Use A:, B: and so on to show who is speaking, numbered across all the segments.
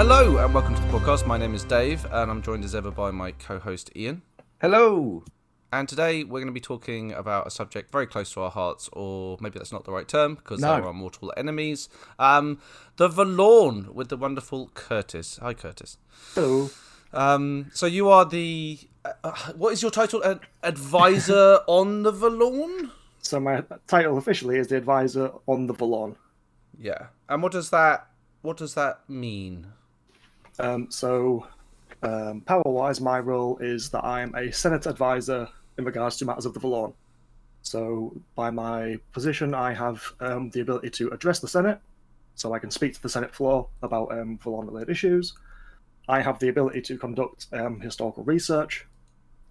A: Hello and welcome to the podcast. My name is Dave and I'm joined as ever by my co-host Ian.
B: Hello!
A: And today we're going to be talking about a subject very close to our hearts, or maybe that's not the right term because there are mortal enemies. The Vallorn with the wonderful Kurtis. Hi Kurtis.
B: Hello.
A: So you are the, what is your title? An advisor on the Vallorn?
B: So my title officially is the advisor on the Vallorn.
A: Yeah. And what does that mean?
B: Power-wise, my role is that I am a Senate advisor in regards to matters of the Vallorn. So, by my position, I have the ability to address the Senate, so I can speak to the Senate floor about Vallorn-related issues. I have the ability to conduct historical research.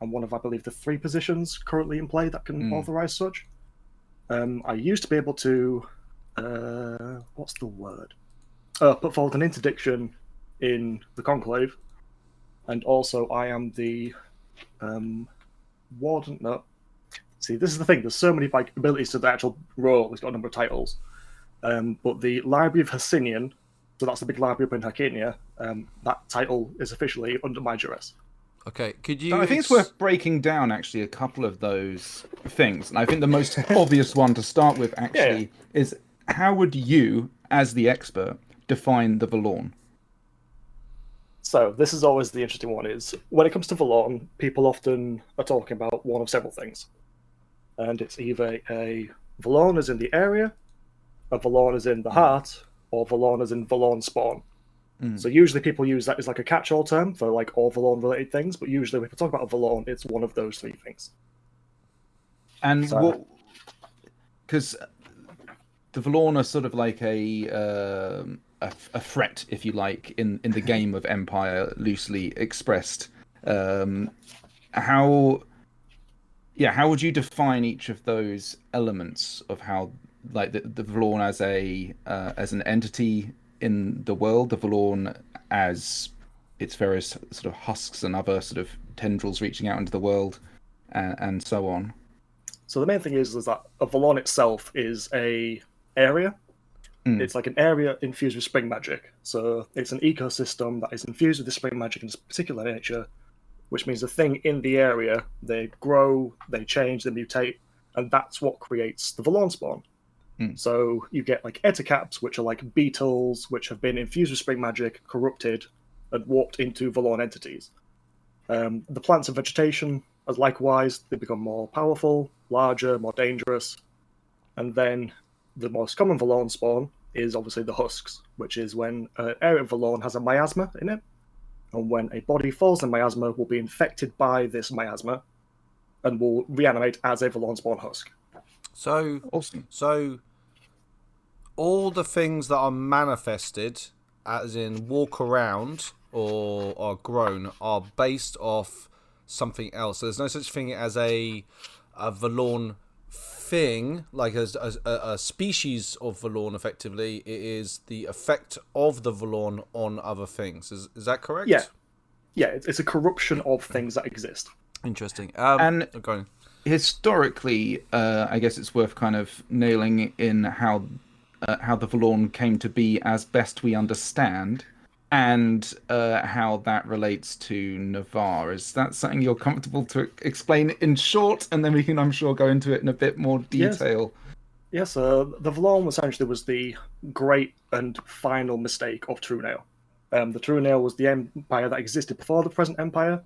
B: I'm one of, I believe, the 3 positions currently in play that can authorize such. I used to be able to, what's the word? Put forward an interdiction in the conclave, and also I am the warden. No, see, this is the thing. There's so many abilities to the actual role. It's got a number of titles, but the Library of Hercynian, so that's the big library up in Hercynia. That title is officially under my duress.
A: Okay, could you?
C: So I think it's worth breaking down actually a couple of those things, and I think the most obvious one to start with actually is how would you, as the expert, define the Vallorn?
B: So this is always the interesting one, is when it comes to Vallorn, people often are talking about one of several things. And it's either a Vallorn is in the area, a Vallorn is in the heart, or Vallorn is in Vallorn spawn. So usually people use that as like a catch-all term for like all Vallorn related things, but usually when people talk about a Vallorn, it's one of those 3 things.
C: And what? Because the Vallorn are sort of like a threat, if you like, in the game of Empire, loosely expressed. How would you define each of those elements of how, like, the Vallorn as an entity in the world, the Vallorn as its various sort of husks and other sort of tendrils reaching out into the world, and so on?
B: So the main thing is that a Vallorn itself is a area. It's like an area infused with spring magic. So it's an ecosystem that is infused with the spring magic in this particular nature, which means the thing in the area, they grow, they change, they mutate, and that's what creates the Vallorn spawn. So you get like etacaps, which are like beetles, which have been infused with spring magic, corrupted, and warped into Vallorn entities. The plants and vegetation, as likewise, they become more powerful, larger, more dangerous, and then the most common Vallorn spawn is obviously the husks, which is when an area of Vallorn has a miasma in it, and when a body falls in miasma, will be infected by this miasma, and will reanimate as a Vallorn spawn husk.
A: So
C: Awesome.
A: So all the things that are manifested, as in walk around or are grown, are based off something else. So there's no such thing as a Vallorn thing, like as a species of Vallorn. Effectively, it is the effect of the Vallorn on other things. Is that correct?
B: Yeah, it's a corruption of things that exist.
A: Interesting.
C: And
A: going.
C: Historically, I guess it's worth kind of nailing in how the Vallorn came to be as best we understand, and how that relates to Navarre. Is that something you're comfortable to explain in short, and then we can, I'm sure, go into it in a bit more detail?
B: Yes, the Vallorn essentially was the great and final mistake of Truenail. The Truenail was the empire that existed before the present empire.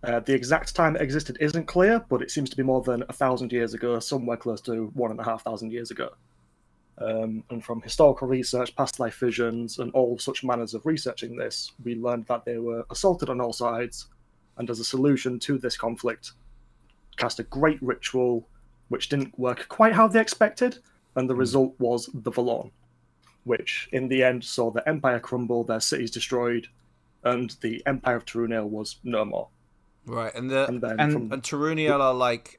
B: The exact time it existed isn't clear, but it seems to be more than 1,000 years ago, somewhere close to 1,500 years ago. And from historical research, past life visions, and all such manners of researching this, we learned that they were assaulted on all sides, and as a solution to this conflict, cast a great ritual which didn't work quite how they expected, and the result was the Vallorn, which in the end saw the empire crumble, their cities destroyed, and the empire of Truenail was no more.
A: Right, and Turunial are like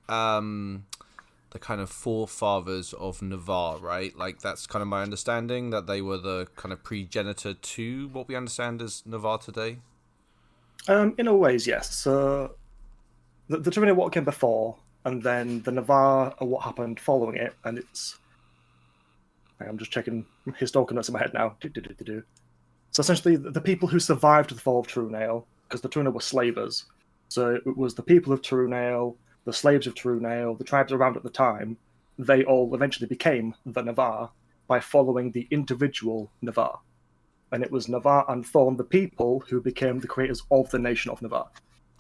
A: the kind of forefathers of Navarre, right? Like that's kind of my understanding, that they were the kind of progenitor to what we understand as Navarre today.
B: In a ways, yes. So the Turunial what came before, and then the Navarre are what happened following it, and it's. I'm just checking historical notes in my head now. So essentially, the people who survived the fall of Trunale, because the Trunale were slavers, so it was the people of Trunale, the slaves of Trunale, the tribes around at the time, they all eventually became the Navarre by following the individual Navarre. And it was Navarre and Thorn, the people, who became the creators of the nation of Navarre.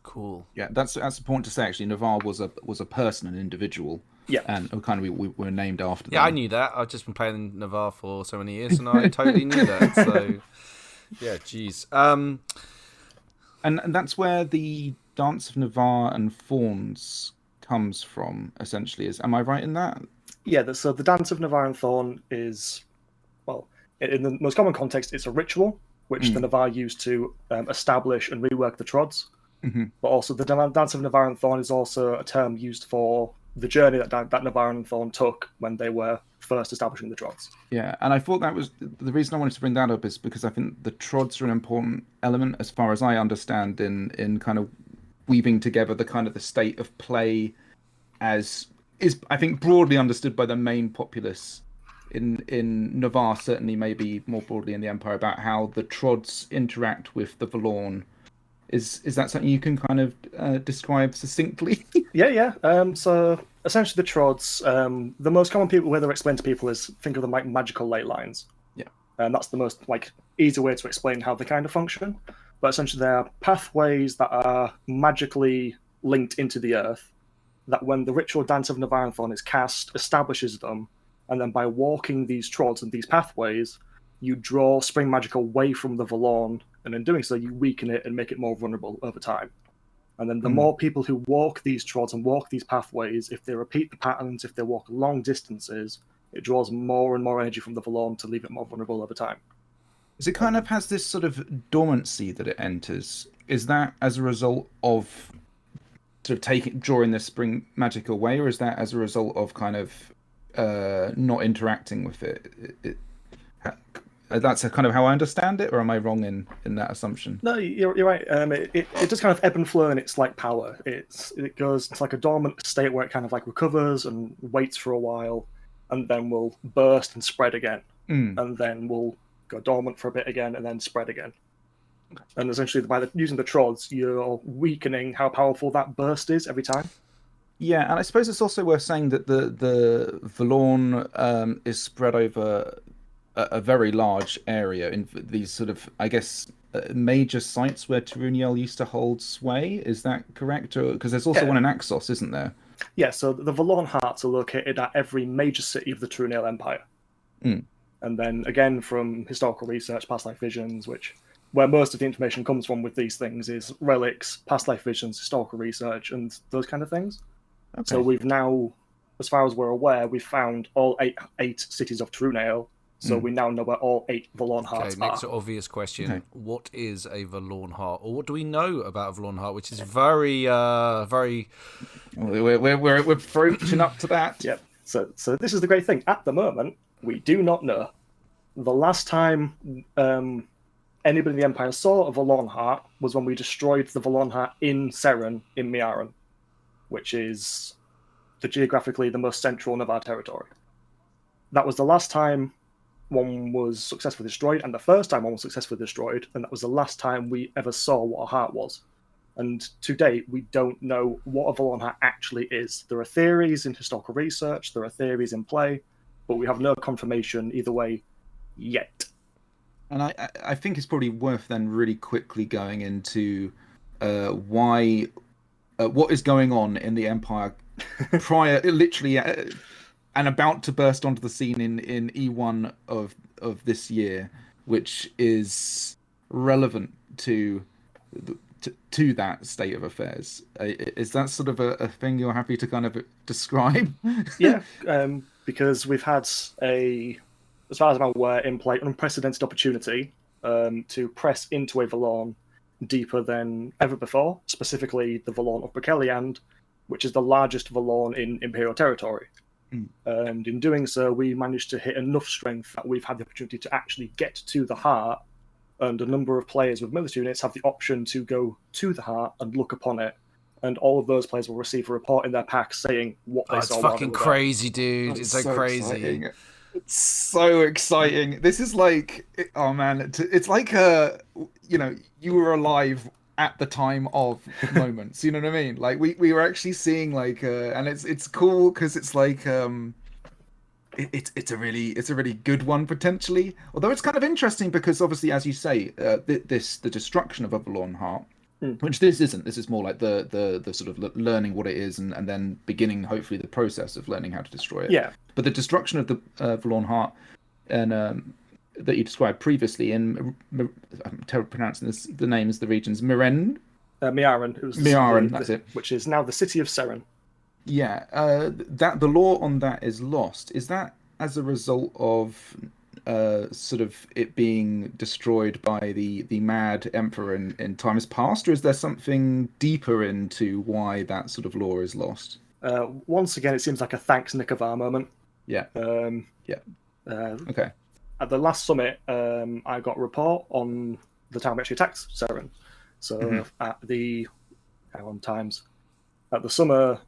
A: Cool.
C: Yeah, that's important to say. Actually, Navarre was a person, an individual.
B: Yeah,
C: and kind of we were named after them.
A: Yeah, I knew that. I've just been playing Navarre for so many years, and I totally knew that. So, yeah, jeez.
C: And that's where the Dance of Navarre and Fauns comes from. Essentially, am I right in that?
B: Yeah. So the Dance of Navarre and Thorn is, well, in the most common context, it's a ritual which the Navarre used to establish and rework the Trods.
C: Mm-hmm.
B: But also, the Dance of Navarre and Thorn is also a term used for the journey that Navarre and Thorn took when they were first establishing the Trods.
C: Yeah, and I thought that was the reason I wanted to bring that up is because I think the Trods are an important element, as far as I understand, in kind of weaving together the kind of the state of play, as is I think broadly understood by the main populace in Navarre, certainly maybe more broadly in the Empire, about how the Trods interact with the Vallorn. Is that something you can kind of describe succinctly?
B: Yeah. So essentially, the Trods, the most common way they're explained to people is think of them like magical ley lines.
C: Yeah.
B: And that's the most easy way to explain how they kind of function. But essentially, they're pathways that are magically linked into the earth. That when the ritual Dance of Navarre and Thorn is cast, establishes them, and then by walking these Trods and these pathways, you draw spring magic away from the Vallorn, and in doing so, you weaken it and make it more vulnerable over time. And then the more people who walk these Trods and walk these pathways, if they repeat the patterns, if they walk long distances, it draws more and more energy from the Vallorn to leave it more vulnerable over time.
C: Is it kind of has this sort of dormancy that it enters? Is that as a result of sort of drawing the spring magic away, or is that as a result of kind of not interacting with it? That's kind of how I understand it, or am I wrong in that assumption?
B: No, you're right. It just kind of ebb and flow, and it's like power. It's like a dormant state where it kind of recovers and waits for a while, and then will burst and spread again, and then will go dormant for a bit again, and then spread again. And essentially, by using the Trods, you're weakening how powerful that burst is every time.
C: Yeah, and I suppose it's also worth saying that the Vallorn is spread over a very large area in these sort of, I guess, major sites where Trunale used to hold sway. Is that correct? Because there's also one in Axos, isn't there?
B: Yeah, so the Vallorn hearts are located at every major city of the Trunale Empire. And then, again, from historical research, past life visions, where most of the information comes from with these things is relics, past life visions, historical research, and those kind of things. Okay. So we've now, as far as we're aware, we've found all eight cities of Trunale. So we now know where all 8 Vallorn hearts are.
A: Next obvious question. Okay. What is a Vallorn heart? Or what do we know about a Vallorn heart? Which is very, very...
C: We're approaching up to that.
B: Yep. So this is the great thing. At the moment, we do not know. The last time anybody in the Empire saw a Vallorn heart was when we destroyed the Vallorn heart in Seren, in Miaran, which is geographically the most central Navarre territory. That was the last time one was successfully destroyed, and the first time one was successfully destroyed, and that was the last time we ever saw what a heart was. And to date, we don't know what a Vallorn heart actually is. There are theories in historical research, there are theories in play, but we have no confirmation either way yet.
C: And I think it's probably worth then really quickly going into what is going on in the Empire prior, literally... and about to burst onto the scene in E1 of this year, which is relevant to that state of affairs. Is that sort of a thing you're happy to kind of describe?
B: Yeah, because we've had as far as I'm aware, in play, an unprecedented opportunity to press into a Vallorn deeper than ever before, specifically the Vallorn of Brokeliand, which is the largest Vallorn in Imperial territory. And in doing so, we managed to hit enough strength that we've had the opportunity to actually get to the heart, and a number of players with military units have the option to go to the heart and look upon it, and all of those players will receive a report in their pack saying what they saw.
A: It's fucking crazy, dude. It's so crazy.
C: So exciting. This is like, oh man, it's like you were alive at the time of moments. You know what I mean? Like we were actually seeing like, and it's cool because it's like it's a really good one potentially. Although it's kind of interesting because obviously, as you say, the destruction of a Vallorn heart. Which this isn't. This is more like the sort of learning what it is and then beginning, hopefully, the process of learning how to destroy it.
B: Yeah.
C: But the destruction of the Vallorn heart and that you described previously in I'm terrible pronouncing this. The names, the regions, Miren,
B: Miaren. It was
C: Miaren. That's it.
B: Which is now the city of Seren.
C: Yeah. That the lore on that is lost. Is that as a result of sort of it being destroyed by the mad emperor in times past, or is there something deeper into why that sort of lore is lost?
B: Once again, it seems like a thanks Nikovar moment.
C: Yeah.
B: Yeah.
C: Okay.
B: At the last summit, I got a report on the time we actually attacked Seren. So at the at the summer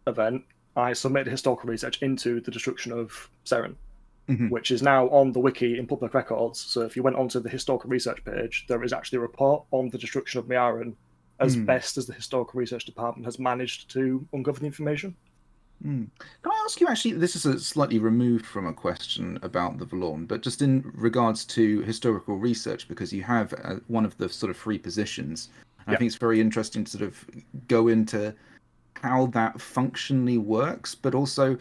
B: event, I submitted historical research into the destruction of Seren. Which is now on the wiki in public records. So if you went onto the historical research page, there is actually a report on the destruction of Miaren, as best as the historical research department has managed to uncover the information.
C: Can I ask you, actually, this is a slightly removed from a question about the Vallorn, but just in regards to historical research, because you have one of the sort of free positions. I think it's very interesting to sort of go into how that functionally works, but also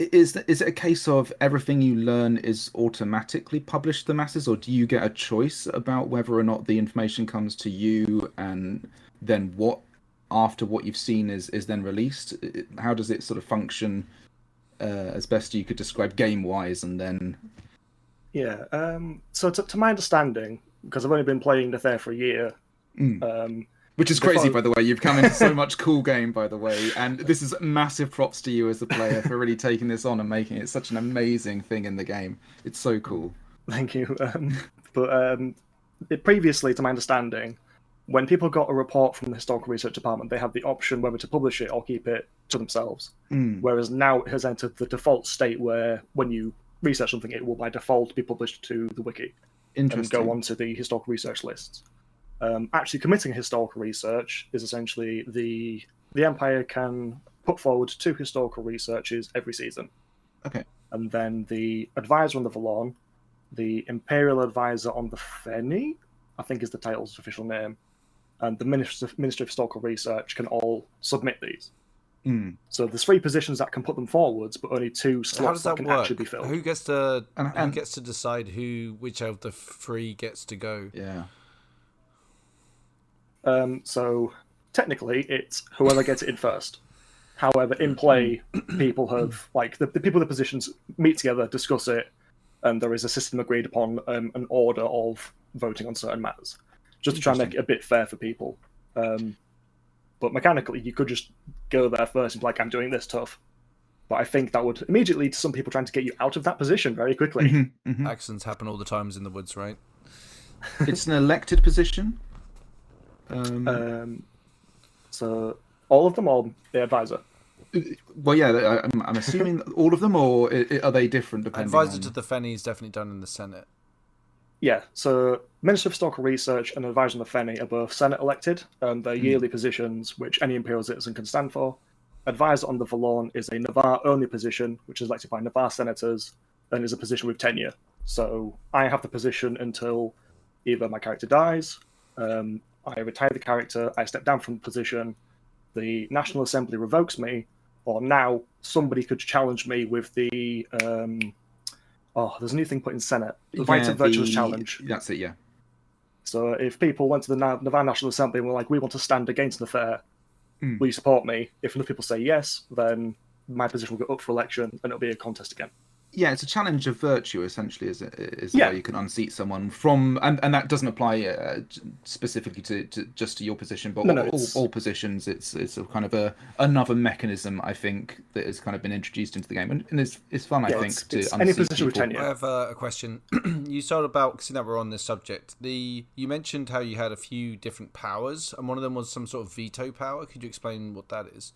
C: is it a case of everything you learn is automatically published to the masses, or do you get a choice about whether or not the information comes to you, and then what after what you've seen is then released? How does it sort of function as best you could describe game wise, and then?
B: Yeah. So to my understanding, because I've only been playing Nether for a year.
C: Which is crazy, by the way. You've come into so much cool game, by the way, and this is massive props to you as a player for really taking this on and making it such an amazing thing in the game. It's so cool.
B: Thank you. Previously, to my understanding, when people got a report from the historical research department, they had the option whether to publish it or keep it to themselves. Whereas now it has entered the default state where when you research something, it will by default be published to the wiki and go onto the historical research lists. Actually committing historical research is essentially the Empire can put forward 2 historical researches every season.
C: Okay.
B: And then the advisor on the Vallorn, the Imperial advisor on the Feni, I think is the title's official name, and the Ministry of Historical Research can all submit these. So there's 3 positions that can put them forwards, but only 2 slots that can actually be filled.
A: Who gets to decide which of the 3 gets to go?
C: Yeah.
B: So technically, it's whoever gets it in first. However, in play, people have the people in the positions meet together, discuss it, and there is a system agreed upon, an order of voting on certain matters, just to try and make it a bit fair for people. But mechanically, you could just go there first and be like, I'm doing this tough. But I think that would immediately lead to some people trying to get you out of that position very quickly.
A: Accidents happen all the times in the woods, right?
C: It's an elected position.
B: So all of them, or the advisor?
C: Well, yeah, I'm assuming all of them, or are they different depending
A: Advisor
C: on...
A: to the Feni is definitely done in the Senate.
B: Yeah, so Minister of Historical Research and Advisor on the Feni are both Senate elected. They're yearly positions which any Imperial citizen can stand for. Advisor on the Vallorn is a Navarre-only position, which is elected by Navarre senators, and is a position with tenure. So I have the position until either my character dies, I retire the character, I step down from the position, the National Assembly revokes me, or now somebody could challenge me with the... there's a new thing put in Senate. The right of virtuous challenge.
C: That's it, yeah.
B: So if people went to the Navarre National Assembly and were like, we want to stand against the fair, will you support me? If enough people say yes, then my position will go up for election and it'll be a contest again.
C: Yeah, it's a challenge of virtue, essentially, is where you can unseat someone from, and that doesn't apply specifically to just to your position, but all positions. It's a kind of another mechanism, I think, that has kind of been introduced into the game, and it's fun, I think, to unseat
B: any position with tenure.
A: I have a question. You started about, seeing that we're on this subject, you mentioned how you had a few different powers, and one of them was some sort of veto power. Could you explain what that is?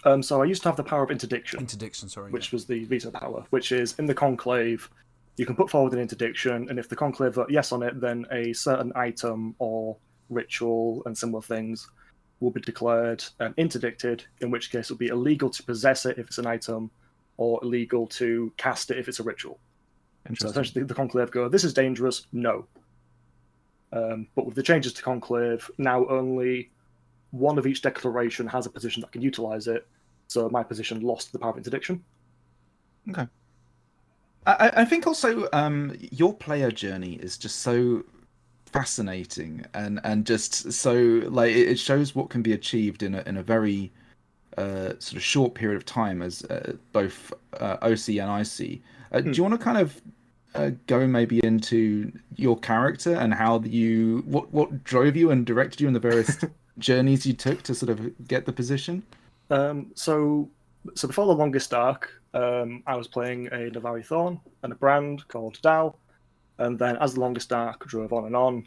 B: So I used to have the power of interdiction.
A: Interdiction, sorry.
B: Which was the veto power, which is in the conclave, you can put forward an interdiction, and if the conclave vote yes on it, then a certain item or ritual and similar things will be declared interdicted, in which case it'll be illegal to possess it if it's an item, or illegal to cast it if it's a ritual. So essentially the conclave go, this is dangerous, no. But with the changes to conclave, now only one of each declaration has a position that can utilize it, so my position lost the power of interdiction.
C: Okay. I think also your player journey is just so fascinating and just so like it shows what can be achieved in a very sort of short period of time as both OC and IC. Do you want to kind of go maybe into your character and how what drove you and directed you in the various journeys you took to sort of get the position?
B: So before the Longest Dark, I was playing a Navari Thorn and a brand called Dal, and then as the Longest Dark drove on,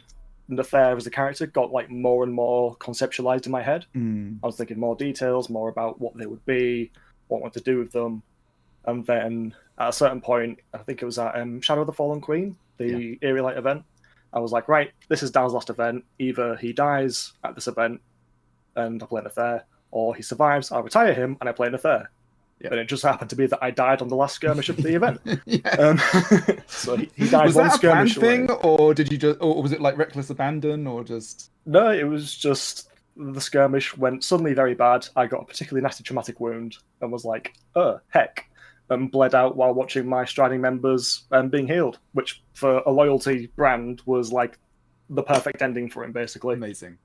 B: Nefair as a character got like more and more conceptualized in my head. I was thinking more details, more about what they would be, what I wanted to do with them, and then at a certain point, I think it was at Shadow of the Fallen Queen, the Eerie Light event, I was like, right, this is Dal's last event. Either he dies at this event and I play Nefair, or he survives, I retire him, and I play Nefair. Yeah. And it just happened to be that I died on the last skirmish of the event. So he died. Was
C: one
B: that skirmish
C: a planned thing, or did you just, or was it like reckless abandon, or just?
B: No, it was just the skirmish went suddenly very bad. I got a particularly nasty traumatic wound and was like, "Oh heck," and bled out while watching my striding members being healed, which for a loyalty brand was like the perfect ending for him, basically.
C: Amazing.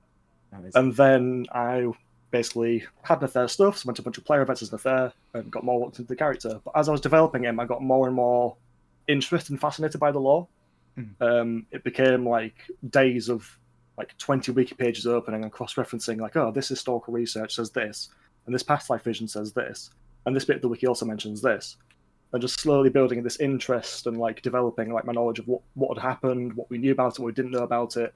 B: And then I basically had Nefair stuff, so went to a bunch of player events as Nefair and got more looked into the character. But as I was developing him, I got more and more interested and fascinated by the lore. It became like days of like 20 wiki pages opening and cross-referencing, like, oh, this historical research says this, and this past life vision says this, and this bit of the wiki also mentions this. And just slowly building this interest and like developing like my knowledge of what had happened, what we knew about it, what we didn't know about it.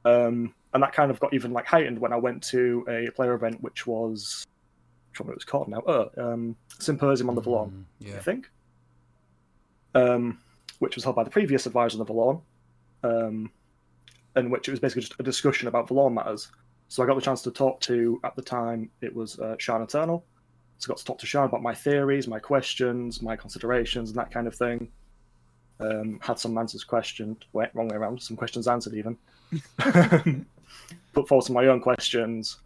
B: And that kind of got even like heightened when I went to a player event, which was, I don't know what it was called now, Symposium on the Vallorn, I think, which was held by the previous advisor on the Vallorn, in which it was basically just a discussion about Vallorn matters. So I got the chance to talk to, at the time, it was Shan Eternal. So I got to talk to Shan about my theories, my questions, my considerations, and that kind of thing. Had some answers questioned, wrong way around, some questions answered even. Put forward some of my own questions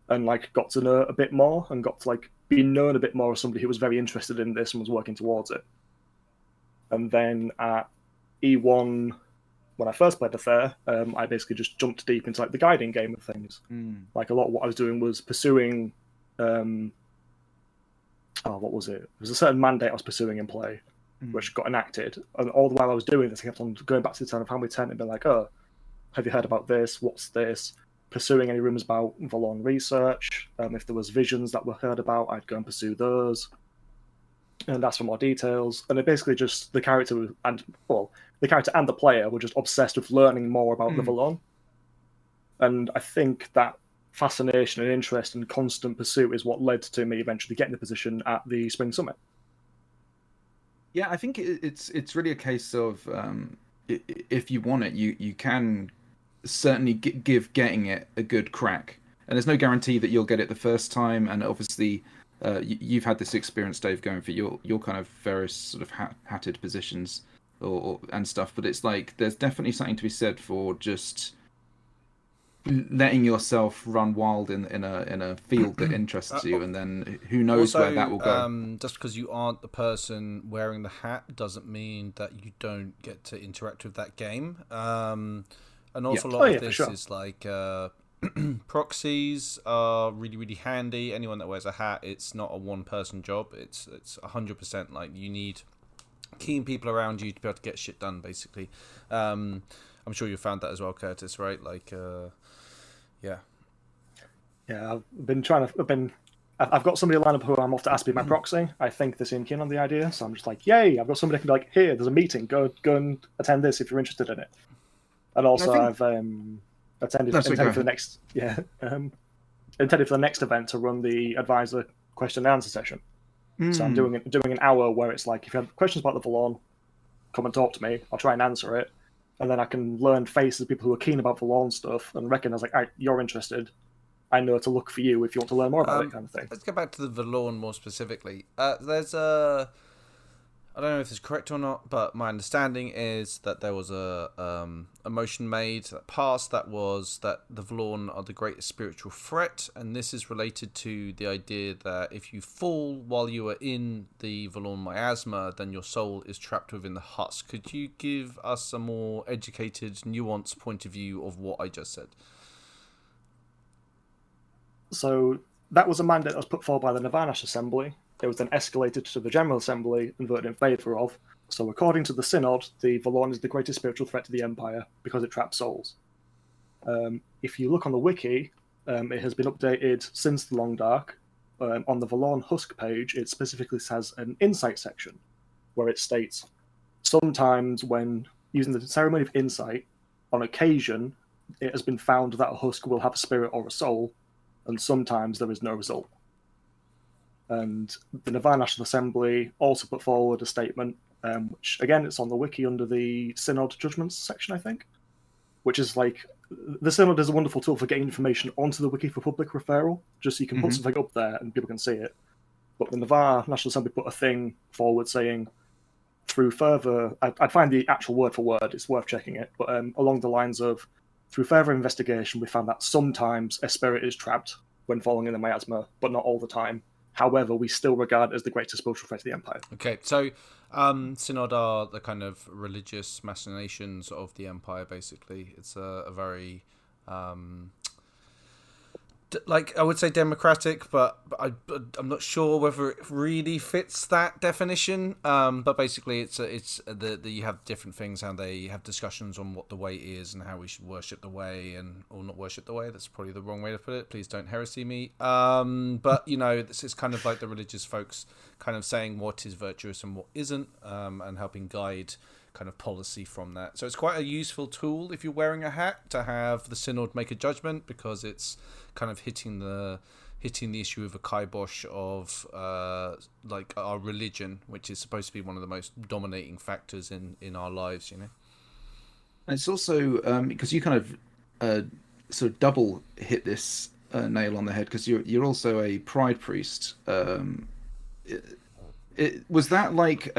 B: and like got to know a bit more and got to like be known a bit more as somebody who was very interested in this and was working towards it. And then at E1, when I first played the fair, I basically just jumped deep into like the guiding game of things. Like a lot of what I was doing was pursuing what was it? It was a certain mandate I was pursuing in play, which got enacted. And all the while I was doing this, I kept on going back to the Town of Family Tent and being like, oh, have you heard about this? What's this? Pursuing any rumors about Vallorn research. If there was visions that were heard about, I'd go and pursue those and ask for more details. And it basically just the character and the player were just obsessed with learning more about the Vallorn. And I think that fascination and interest and constant pursuit is what led to me eventually getting the position at the Spring Summit.
C: Yeah, I think it's really a case of if you want it, you can certainly give getting it a good crack, and there's no guarantee that you'll get it the first time. And obviously, you've had this experience, Dave, going for your kind of various sort of hatted positions and stuff. But it's like there's definitely something to be said for just letting yourself run wild in a field that interests you, and then who knows
A: also,
C: where that will go.
A: Just because you aren't the person wearing the hat doesn't mean that you don't get to interact with that game. And also a lot of this is like proxies are really, really handy. Anyone that wears a hat, it's not a one-person job. It's 100% like you need keen people around you to be able to get shit done, basically. I'm sure you found that as well, Kurtis, right? Like, yeah.
B: Yeah, I've got somebody lined up who I'm off to ask me my proxy. I think they seem keen on the idea, so I'm just like, yay! I've got somebody who can be like, here, there's a meeting. Go and attend this if you're interested in it. And also, I've intended for the next event to run the advisor question and answer session. So I'm doing an hour where it's like, if you have questions about the Vallorn, come and talk to me. I'll try and answer it, and then I can learn faces of people who are keen about Vallorn stuff and recognize like, you're interested. I know to look for you if you want to learn more about it, kind of thing.
A: Let's go back to the Vallorn more specifically. There's I don't know if it's correct or not, but my understanding is that there was a motion made that passed that was that the Vallorn are the greatest spiritual threat, and this is related to the idea that if you fall while you are in the Vallorn miasma, then your soul is trapped within the husk. Could you give us a more educated, nuanced point of view of what I just said?
B: So that was a mandate that was put forward by the Navanash Assembly. It was then escalated to the General Assembly and voted in favour of. So according to the Synod, the Vallorn is the greatest spiritual threat to the Empire because it traps souls. If you look on the wiki, it has been updated since the Long Dark. On the Vallorn Husk page, it specifically has an insight section where it states, sometimes when using the ceremony of insight, on occasion, it has been found that a husk will have a spirit or a soul, and sometimes there is no result. And the Navarre National Assembly also put forward a statement, which, again, it's on the wiki under the Synod Judgments section, I think, which is like, the Synod is a wonderful tool for getting information onto the wiki for public referral, just so you can put something up there and people can see it. But the Navarre National Assembly put a thing forward saying, through further, I'd find the actual word for word, it's worth checking it, but along the lines of, through further investigation, we found that sometimes a spirit is trapped when falling in the miasma, but not all the time. However, we still regard it as the greatest spiritual threat to the Empire.
A: Okay, so Synod are the kind of religious machinations of the Empire, basically. It's a very, like, I would say democratic, but I'm not sure whether it really fits that definition. But basically, it's you have different things, how they have discussions on what the way is and how we should worship the way or not worship the way. That's probably the wrong way to put it. Please don't heresy me. But this is kind of like the religious folks kind of saying what is virtuous and what isn't, and helping guide kind of policy from that. So it's quite a useful tool if you're wearing a hat to have the Synod make a judgment, because it's kind of hitting the issue of a kibosh of like our religion, which is supposed to be one of the most dominating factors in our lives, And
C: it's also because you kind of sort of double hit this nail on the head, because you're also a pride priest. Was that like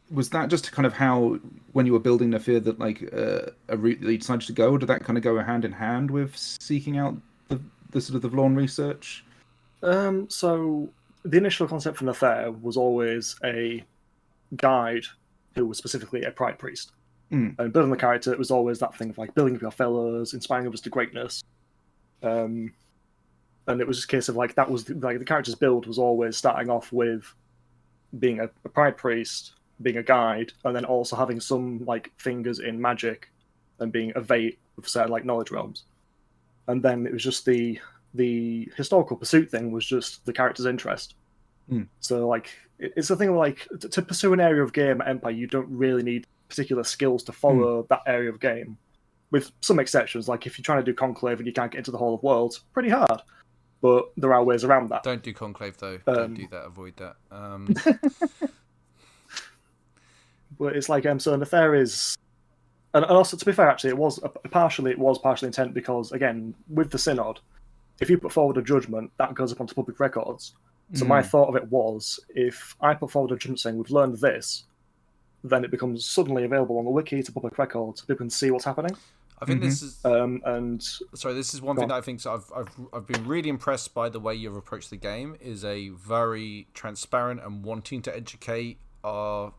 C: was that just kind of how, when you were building Nafir, that like a route that you decided to go, or did that kind of go hand in hand with seeking out the sort of the Vallorn research?
B: So the initial concept for Nafir was always a guide who was specifically a pride priest. And building the character, it was always that thing of like building up your fellows, inspiring others to greatness. And it was just a case of like, that was like the character's build was always starting off with being a pride priest, being a guide, and then also having some like fingers in magic and being a vate of certain like knowledge realms. And then it was just the historical pursuit thing was just the character's interest. So like it's a thing of like, to pursue an area of game at Empire, you don't really need particular skills to follow that area of game, with some exceptions. Like if you're trying to do Conclave and you can't get into the Hall of Worlds, pretty hard. But there are ways around that.
A: Don't do Conclave though. Don't do that. Avoid that.
B: But it's like so Nefar is, and also to be fair, actually, it was partially intent, because again, with the Synod, if you put forward a judgment, that goes up onto public records. So my thought of it was, if I put forward a judgment saying we've learned this, then it becomes suddenly available on the wiki to public records, so people can see what's happening.
A: I think this is this is one thing that I think I've been really impressed by the way you've approached the game. Is a very transparent and wanting to educate our,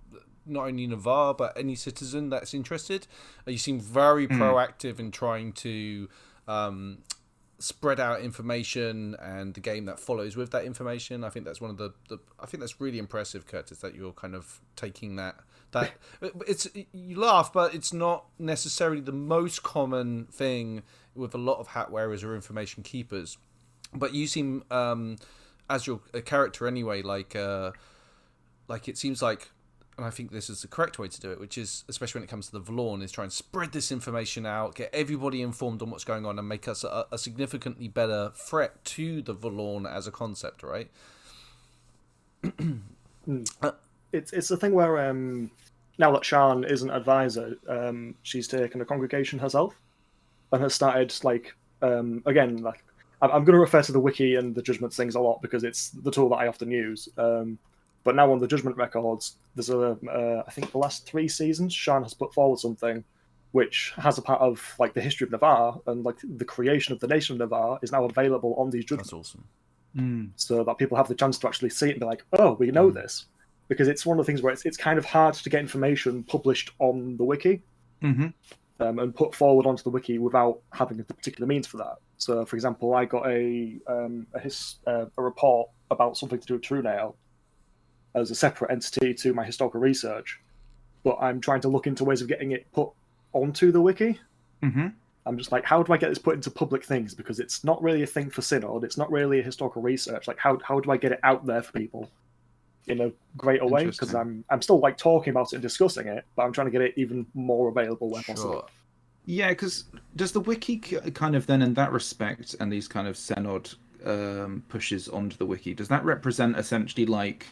A: not only Navarre but any citizen that's interested. You seem very proactive in trying to spread out information and the game that follows with that information. I think that's one of the I think that's really impressive, Kurtis, that you're kind of taking that it's, you laugh, but it's not necessarily the most common thing with a lot of hat wearers or information keepers. But you seem, as your character anyway, like it seems like, and I think this is the correct way to do it, which is, especially when it comes to the Vallorn, is try and spread this information out, get everybody informed on what's going on, and make us a significantly better threat to the Vallorn as a concept, right?
B: It's the thing where now that Shan is an advisor, she's taken a congregation herself and has started again like I'm going to refer to the wiki and the judgment things a lot because it's the tool that I often use. But now on the judgment records, there's I think the last 3 seasons, Shan has put forward something which has a part of like the history of Navarre and like the creation of the nation of Navarre is now available on these judgments.
A: That's awesome.
B: So that people have the chance to actually see it and be like, oh, we know this. Because it's one of the things where it's kind of hard to get information published on the wiki and put forward onto the wiki without having the particular means for that. So, for example, I got a report about something to do with Truenail as a separate entity to my historical research, but I'm trying to look into ways of getting it put onto the wiki. I'm just like, how do I get this put into public things? Because it's not really a thing for Synod. It's not really a historical research. Like, how do I get it out there for people in a greater way? Because I'm still like talking about it and discussing it, but I'm trying to get it even more available where possible.
C: Yeah, because does the wiki kind of then, in that respect, and these kind of Synod pushes onto the wiki, does that represent essentially like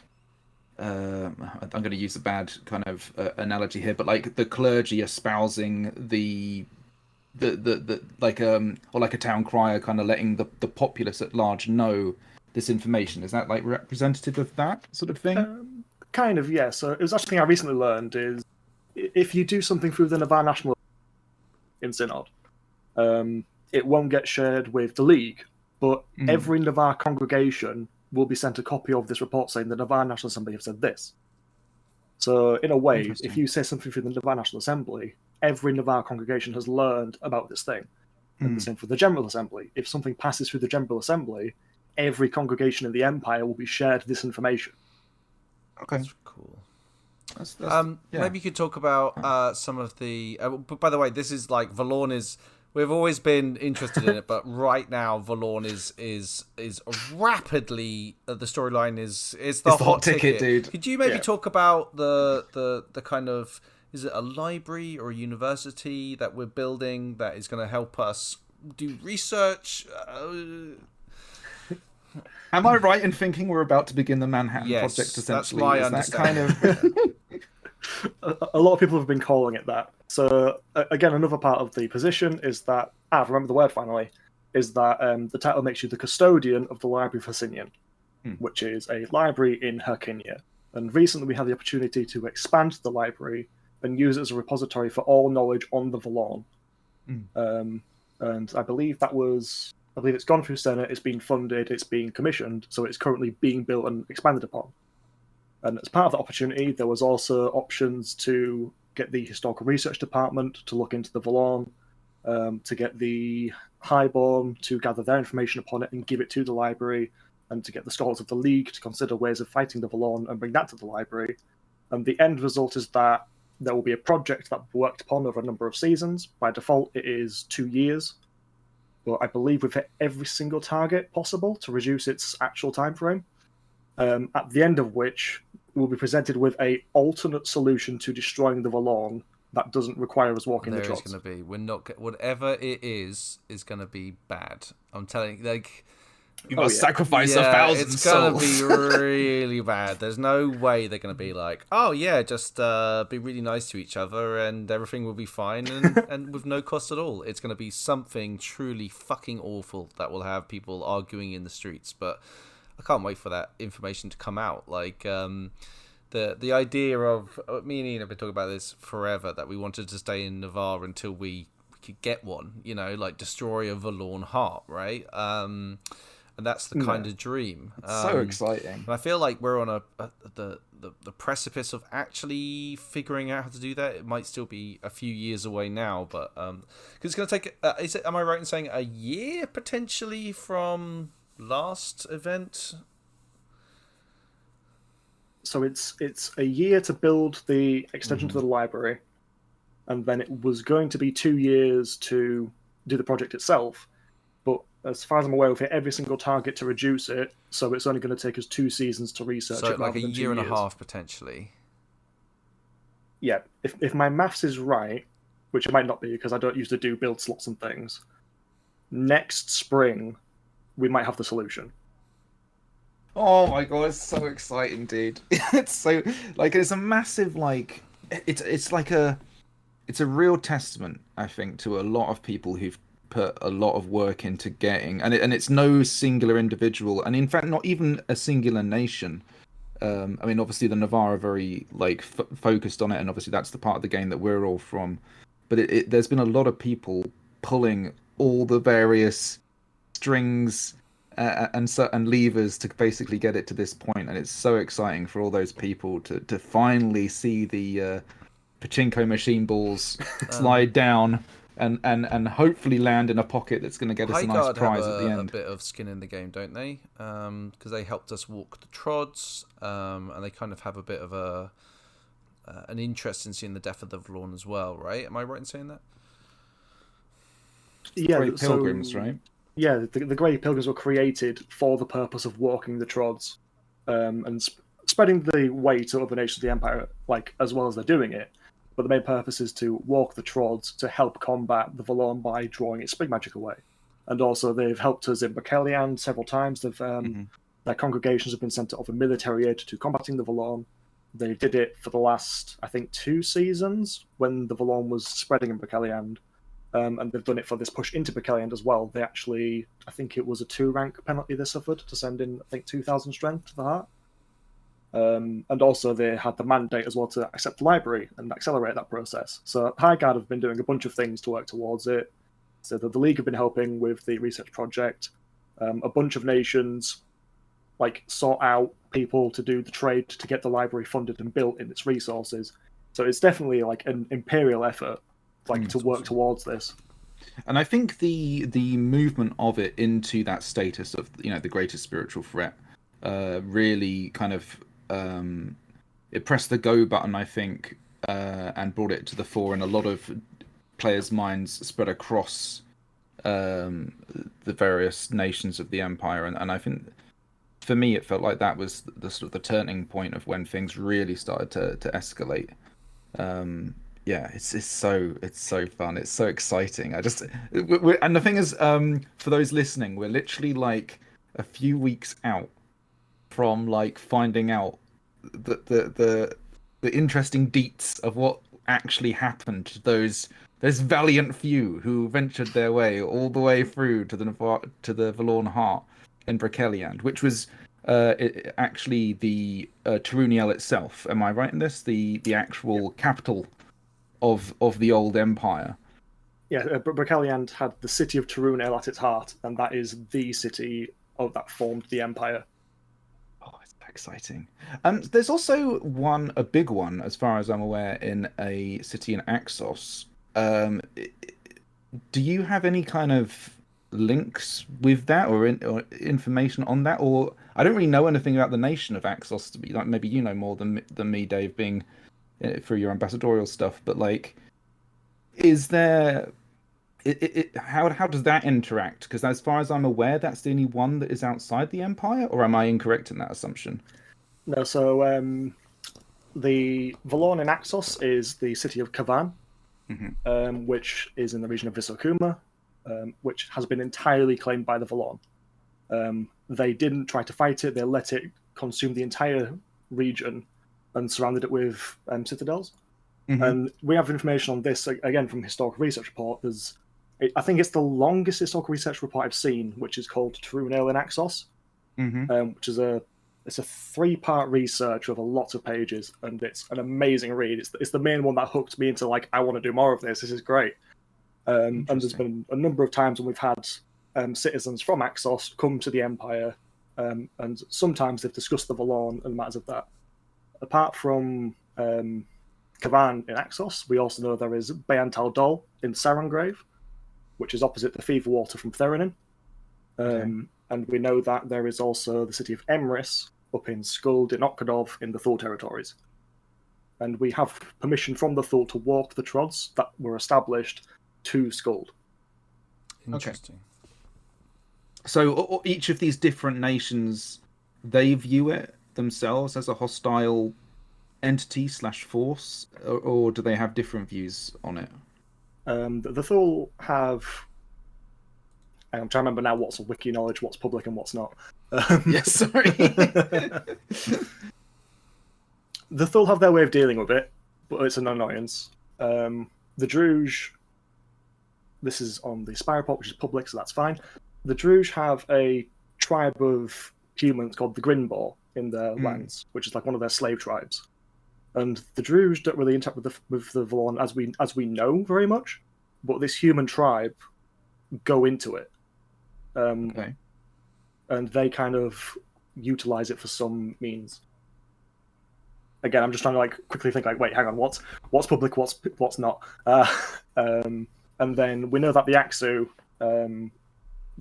C: I'm going to use a bad kind of analogy here, but like the clergy espousing the like or like a town crier kind of letting the populace at large know this information? Is that like representative of that sort of thing?
B: Kind of, yeah. So it was actually something I recently learned is if you do something through the Navarre National in Synod, it won't get shared with the League, but every Navarre congregation will be sent a copy of this report saying the Navarre National Assembly have said this. So in a way, if you say something through the Navarre National Assembly, every Navarre congregation has learned about this thing. And the same for the General Assembly. If something passes through the General Assembly, every congregation in the Empire will be shared this information.
C: Okay,
A: that's cool.
C: Yeah.
A: Maybe you could talk about some of the. But by the way, this is like Vallorn is. We've always been interested in it, but right now Vallorn is rapidly. The storyline is the hot ticket,
C: dude.
A: Could you maybe talk about the kind of, is it a library or a university that we're building that is going to help us do research?
C: Am I right in thinking we're about to begin the Manhattan Project? Essentially,
A: that's my understanding.
C: That kind
B: of... a lot of people have been calling it that. So again, another part of the position is that remember the word finally. Is that the title makes you the custodian of the Library of Hercynian, which is a library in Hercynia. And recently, we had the opportunity to expand the library and use it as a repository for all knowledge on the Vallorn. And I believe it's gone through Senate, it's been funded, it's being commissioned, so it's currently being built and expanded upon. And as part of the opportunity, there was also options to get the Historical Research Department to look into the Vallorn, to get the Highborn to gather their information upon it and give it to the library, and to get the scholars of the League to consider ways of fighting the Vallorn and bring that to the library. And the end result is that there will be a project that will be worked upon over a number of seasons. By default, it is 2 years. But I believe we've hit every single target possible to reduce its actual time frame. At the end of which, we'll be presented with a alternate solution to destroying the Vallorn that doesn't require us walking the trots.
A: There is going to be. We're not. Whatever it is going to be bad. I'm telling you, like.
C: You must sacrifice 1,000
A: it's
C: souls.
A: It's going to be really bad. There's no way they're going to be like, oh yeah, just be really nice to each other and everything will be fine and with no cost at all. It's going to be something truly fucking awful that will have people arguing in the streets. But I can't wait for that information to come out. Like the idea of me and Ian have been talking about this forever, that we wanted to stay in Navarre until we could get one. You know, like destroy a Vallorn heart, right? And that's the kind of dream.
C: It's so exciting. And
A: I feel like we're on the precipice of actually figuring out how to do that. It might still be a few years away now, but because it's going to take. Am I right in saying a year potentially from last event?
B: So it's a year to build the extension to the library, and then it was going to be 2 years to do the project itself. But as far as I'm aware, we've hit every single target to reduce it, so it's only going to take us 2 seasons to research it.
A: So like a year and a half, potentially.
B: Yeah, if my maths is right, which it might not be because I don't usually do build slots and things, next spring we might have the solution.
C: Oh my god, it's so exciting, dude. It's so like it's a massive like it's like it's a real testament, I think, to a lot of people who've put a lot of work into getting and it's no singular individual and in fact not even a singular nation. I mean, obviously the Navarre are very like focused on it, and obviously that's the part of the game that we're all from. But there's been a lot of people pulling all the various strings and levers to basically get it to this point, and it's so exciting for all those people to finally see the pachinko machine balls slide down and hopefully land in a pocket that's going to get us a nice
A: Highguard have
C: prize at the
A: a
C: end.
A: bit of skin in the game, don't they? Because they helped us walk the trods, and they kind of have a bit of an interest in seeing the death of the Vallorn as well, right? Am I right in saying that?
B: Yeah,
C: Great pilgrims, right?
B: Yeah, the Grey Pilgrims were created for the purpose of walking the trods, and spreading the way to other nations of the Empire, like as well as they're doing it. But the main purpose is to walk the trods to help combat the Vallorn by drawing its spring magic away. And also, they've helped us in Brokeliand several times. Their congregations have been sent to offer military aid to combating the Vallorn. They did it for the last, I think, 2 seasons when the Vallorn was spreading in Brokeliand. And they've done it for this push into Brokeliand as well. They actually, I think it was a 2-rank penalty they suffered to send in, I think, 2,000 strength to the heart. And also they had the mandate as well to accept the library and accelerate that process. So Highguard have been doing a bunch of things to work towards it. So the League have been helping with the research project. A bunch of nations like sought out people to do the trade to get the library funded and built in its resources. So it's definitely like an imperial effort, like to work towards this.
C: And I think the movement of it into that status of the greatest spiritual threat really kind of it pressed the go button, I think, and brought it to the fore in a lot of players' minds spread across the various nations of the Empire. And I think for me it felt like that was the sort of the turning point of when things really started to escalate. Yeah, it's so fun. It's so exciting. And the thing is, for those listening, we're literally like a few weeks out from like finding out the interesting deets of what actually happened to those valiant few who ventured their way all the way through to the Vallorn Heart in Brokeliand, which was actually the Turuniel itself. Am I right in this? The actual capital of the old empire.
B: Yeah, Brokeliand had the city of Turuniel at its heart, and that is the city that formed the empire.
C: Oh, it's exciting. There's also a big one, as far as I'm aware, in a city in Axos. Do you have any kind of links with that or information on that? Or I don't really know anything about the nation of Axos. To be like, maybe you know more than me, Dave, being through your ambassadorial stuff. But like, is there? How does that interact? Because as far as I'm aware, that's the only one that is outside the Empire, or am I incorrect in that assumption?
B: No, so the Vallorn in Axos is the city of Kavan, which is in the region of Visokuma, which has been entirely claimed by the Vallorn. They didn't try to fight it; they let it consume the entire region and surrounded it with citadels. And we have information on this again from historical research report. I think it's the longest historical research report I've seen, which is called Turuniel in Axos, which is it's a 3-part research with a lot of pages, and it's an amazing read. It's the main one that hooked me into like I want to do more of this. This is great. And there's been a number of times when we've had citizens from Axos come to the Empire, and sometimes they've discussed the Vallorn and matters of that. Apart from Kavan in Axos, we also know there is Bayantal Dol in Sarangrave, which is opposite the Fever Water from Theranin. And we know that there is also the city of Emrys up in Skuld in Okadov in the Thul territories. And we have permission from the Thul to walk the trods that were established to Skuld.
A: Interesting.
C: Okay. So each of these different nations, they view it themselves as a hostile entity / force, or do they have different views on it?
B: The Thul have I'm trying to remember now what's wiki knowledge, what's public, and what's not.
C: Yes, sorry.
B: The Thul have their way of dealing with it, but it's an annoyance. The Druge, this is on the Spyroport, which is public, so that's fine. The Druge have a tribe of humans called the Grinbor in their lands, which is like one of their slave tribes. And the Druge don't really interact with the Vallorn as we know very much, but this human tribe go into it.
C: Okay.
B: And they kind of utilize it for some means. Again, I'm just trying to like quickly think like, wait, hang on, what's public, what's not? And then we know that the Aksu,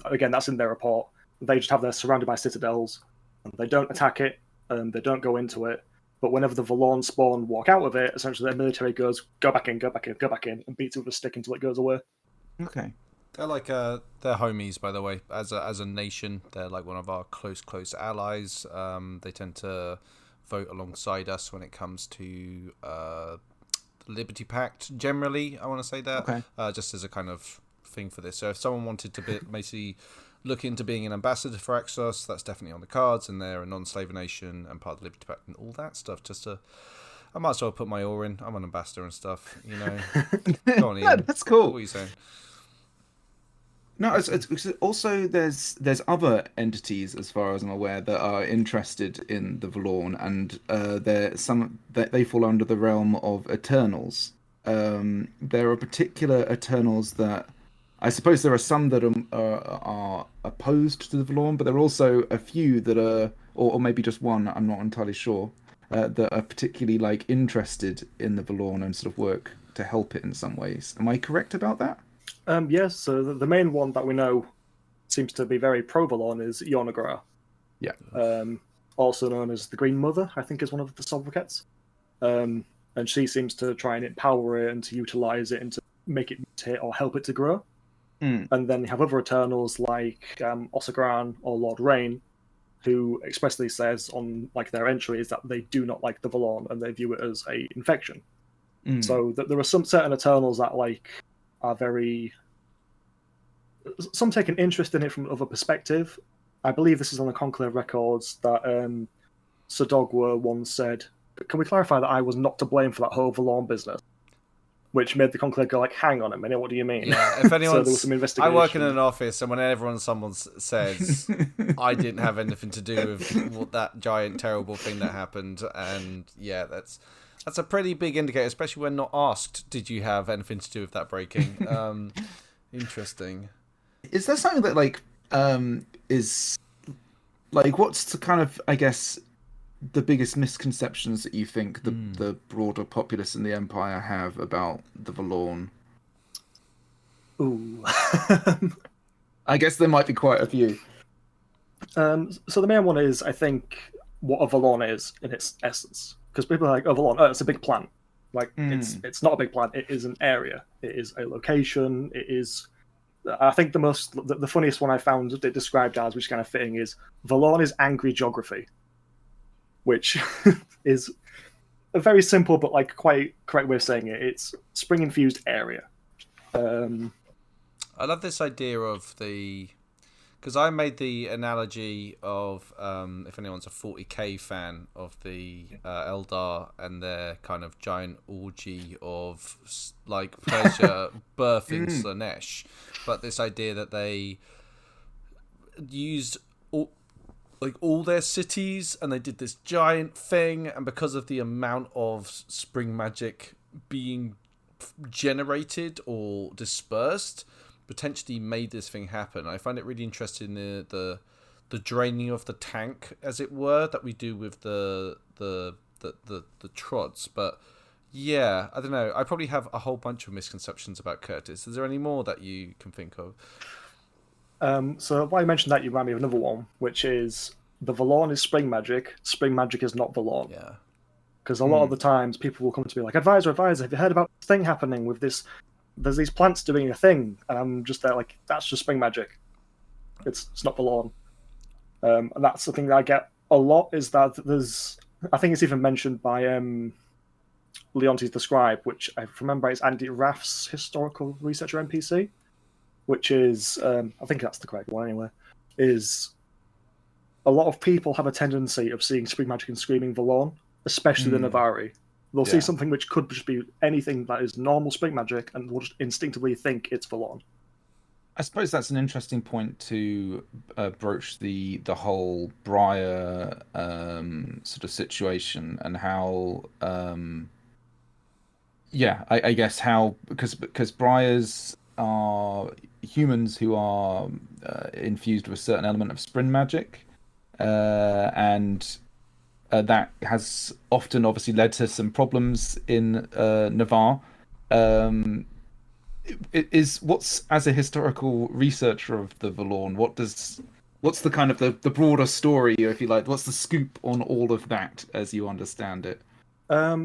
B: again, that's in their report. They just have they're surrounded by citadels, and they don't attack it, and they don't go into it. But whenever the Vallorn spawn walk out of it, essentially their military goes, go back in, and beats it with a stick until it goes away.
C: Okay.
A: They're like they're homies, by the way. As a nation, they're like one of our close allies. They tend to vote alongside us when it comes to the Liberty Pact. Generally, I want to say that.
C: Okay.
A: Just as a kind of thing for this. So if someone wanted to basically look into being an ambassador for Exos, that's definitely on the cards, and they're a non-slave nation and part of the Liberty Pact and all that stuff. I might as well put my oar in. I'm an ambassador and stuff, you know. Go on, Ian.
C: No, that's cool.
A: What are you saying?
C: No, it's also there's other entities, as far as I'm aware, that are interested in the Vallorn, and they fall under the realm of Eternals. There are particular Eternals that I suppose there are some that are opposed to the Vallorn, but there are also a few that are, or maybe just one, I'm not entirely sure, that are particularly like interested in the Vallorn and sort of work to help it in some ways. Am I correct about that?
B: Yes, so the main one that we know seems to be very pro-Vallorn is Yonagara.
C: Yeah.
B: Also known as the Green Mother, I think is one of the sobriquets. And she seems to try and empower it and to utilize it and to make it mutate or help it to grow. And then you have other Eternals like Osagran or Lord Rain, who expressly says on like their entries that they do not like the Vallorn and they view it as a infection. So there are some certain Eternals that like are some take an interest in it from other perspective. I believe this is on the Conclave records that Sir Dogwa once said, "Can we clarify that I was not to blame for that whole Vallorn business?" Which made the Conclave go like, "Hang on a minute, what do you mean?"
A: Yeah, if anyone,
B: so there was some investigation.
A: I work in an office, and whenever someone says I didn't have anything to do with that giant terrible thing that happened, and yeah, that's a pretty big indicator, especially when not asked, "Did you have anything to do with that breaking?" Interesting.
C: Is there something that like is like what's the kind of, I guess, the biggest misconceptions that you think the broader populace in the Empire have about the Vallorn?
B: Ooh.
C: I guess there might be quite a few.
B: So the main one is, I think, what a Vallorn is in its essence. Because people are like, oh, Vallorn, it's a big plant. Like, it's not a big plant. It is an area. It is a location. It is... I think the funniest one I found it described as, which is kind of fitting, is Vallorn is angry geography. Which is a very simple but like quite correct way of saying it. It's spring-infused area.
A: I love this idea of because I made the analogy of if anyone's a 40k fan of the Eldar and their kind of giant orgy of like pleasure birthing Slaanesh, but this idea that they used all their cities and they did this giant thing, and because of the amount of spring magic being generated or dispersed, potentially made this thing happen. I find it really interesting, the draining of the tank, as it were, that we do with the trods. But yeah, I don't know. I probably have a whole bunch of misconceptions about Kurtis. Is there any more that you can think of?
B: So while you mentioned that, you remind me of another one, which is the Vallorn is spring magic. Spring magic is not Vallorn.
A: Yeah.
B: Because a lot of the times people will come to me like, advisor, have you heard about this thing happening with this? There's these plants doing a thing, and I'm just there like, that's just spring magic. It's not Vallorn. And that's the thing that I get a lot, is that there's, I think it's even mentioned by Leontes the Scribe, which I remember is Andy Raff's historical researcher NPC. which is, I think that's the correct one anyway, is a lot of people have a tendency of seeing spring magic and screaming Vallorn, especially the Navari. They'll see something which could just be anything that is normal spring magic and will just instinctively think it's Vallorn.
C: I suppose that's an interesting point to broach the whole Briar sort of situation and how, I guess how because Briars are humans who are infused with a certain element of spring magic, and that has often obviously led to some problems in Navarre. What's, as a historical researcher of the Vallorn, what's the kind of the broader story, if you like, what's the scoop on all of that as you understand it?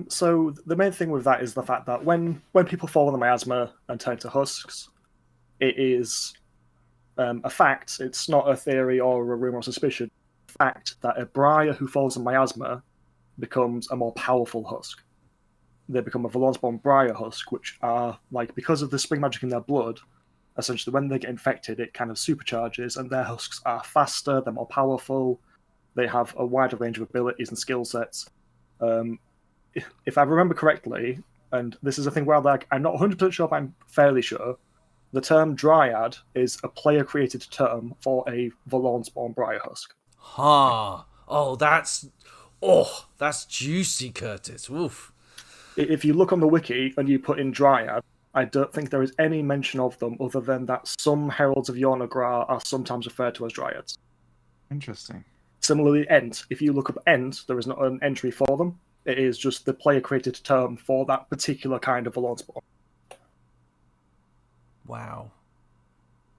B: So the main thing with that is the fact that when people fall in the miasma and turn to husks, it is a fact. It's not a theory or a rumor or suspicion. Fact that a Briar who falls in miasma becomes a more powerful husk. They become a Vallorn-spawn Briar husk, which are, like, because of the spring magic in their blood, essentially when they get infected, it kind of supercharges, and their husks are faster, they're more powerful, they have a wider range of abilities and skill sets. If I remember correctly, and this is a thing where, like, I'm not 100% sure, but I'm fairly sure, the term Dryad is a player-created term for a Vallorn-spawn Briar husk.
A: Huh. That's juicy, Kurtis. Woof.
B: If you look on the wiki and you put in Dryad, I don't think there is any mention of them other than that some heralds of Yhornugra are sometimes referred to as Dryads.
C: Interesting.
B: Similarly, Ent. If you look up Ent, there is not an entry for them. It is just the player-created term for that particular kind of Vallorn spawn.
A: Wow.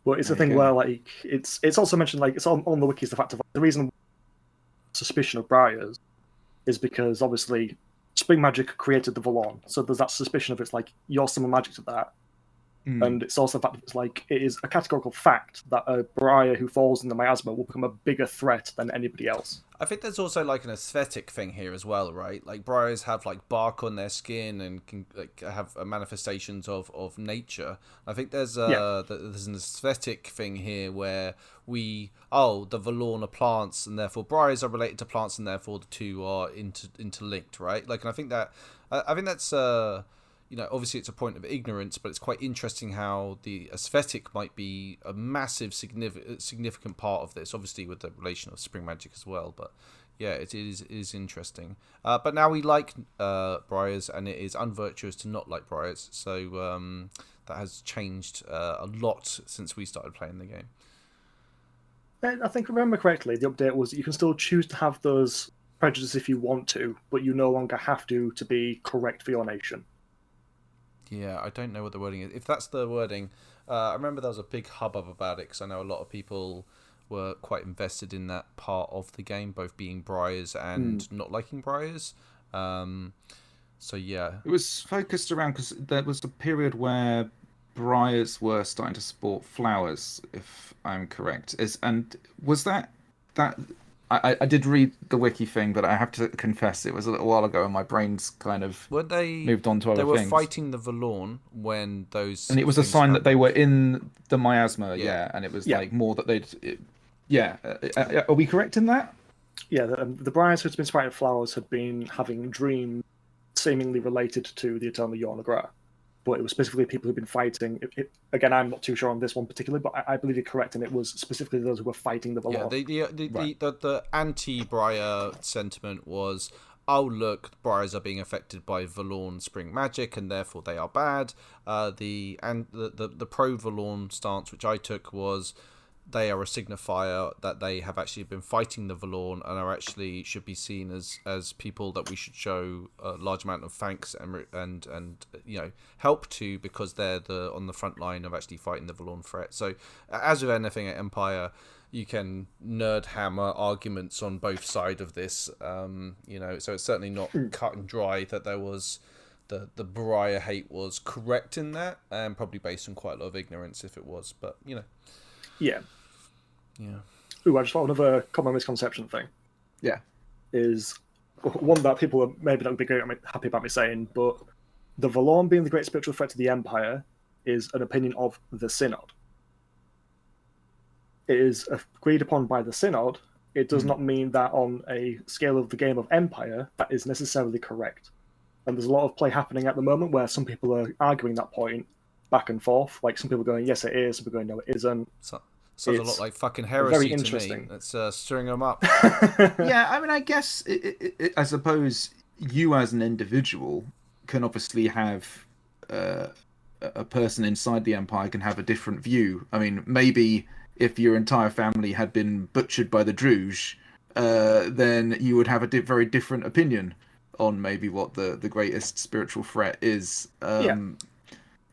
B: But it's a thing where, like, it's also mentioned, like, it's on the wiki is the fact of, like, the reason suspicion of Briars is because obviously spring magic created the Vallorn, so there's that suspicion of it's like you're similar magic to that. And it's also the fact that it's like it is a categorical fact that a Briar who falls in the miasma will become a bigger threat than anybody else.
A: I think there's also like an aesthetic thing here as well, right? Like Briars have like bark on their skin and can like have manifestations of nature. I think there's there's an aesthetic thing here where the Vallorn are plants and therefore Briars are related to plants and therefore the two are interlinked, right? Like, and I think that's obviously it's a point of ignorance, but it's quite interesting how the aesthetic might be a massive, significant part of this, obviously with the relation of spring magic as well. But yeah, it is interesting. But now we like Briars, and it is unvirtuous to not like Briars. So that has changed a lot since we started playing the game.
B: I think, if I remember correctly, the update was that you can still choose to have those prejudices if you want to, but you no longer have to be correct for your nation.
A: Yeah, I don't know what the wording is. If that's the wording, I remember there was a big hubbub about it because I know a lot of people were quite invested in that part of the game, both being Briars and not liking Briars. So yeah,
C: it was focused around because there was a period where Briars were starting to sport flowers, if I'm correct. Was that? I did read the wiki thing, but I have to confess it was a little while ago, and my brain's kind of moved on to other things.
A: They were fighting the Vallorn when those,
C: and it was a sign that they were in the miasma. Yeah, and it was like more that they'd. Are we correct in that?
B: Yeah, the Briars who'd been spiting flowers had been having dreams seemingly related to the Eternal Yhornugra. But it was specifically people who've been fighting. Again, I'm not too sure on this one particularly, but I believe you're correct, and it was specifically those who were fighting the Vallorn.
A: Yeah, the anti-Briar sentiment was, oh look, Briars are being affected by Vallorn spring magic, and therefore they are bad. The pro-Vallorn stance, which I took, was they are a signifier that they have actually been fighting the Vallorn and are actually should be seen as people that we should show a large amount of thanks and help to, because they're on the front line of actually fighting the Vallorn threat. So as with anything at Empire, you can nerd hammer arguments on both sides of this. So it's certainly not cut and dry that there was the Briar hate was correct in that, and probably based on quite a lot of ignorance if it was, but
B: Yeah.
A: Yeah.
B: Ooh, I just thought another common misconception thing.
C: Yeah.
B: Is one that people are maybe not be happy about me saying, but the Vallorn being the great spiritual threat to the Empire is an opinion of the Synod. is agreed upon by the Synod, it does not mean that on a scale of the game of Empire, that is necessarily correct. And there's a lot of play happening at the moment where some people are arguing that point back and forth. Like some people going, yes, it is. Some people going, no, it isn't.
A: Sounds a lot like fucking heresy
B: very
A: to me.
B: interesting.
A: It's stirring them up.
C: Yeah, I mean, I guess, I suppose you as an individual can obviously have a person inside the Empire can have a different view. I mean, maybe if your entire family had been butchered by the Druge, then you would have a very different opinion on maybe what the greatest spiritual threat is.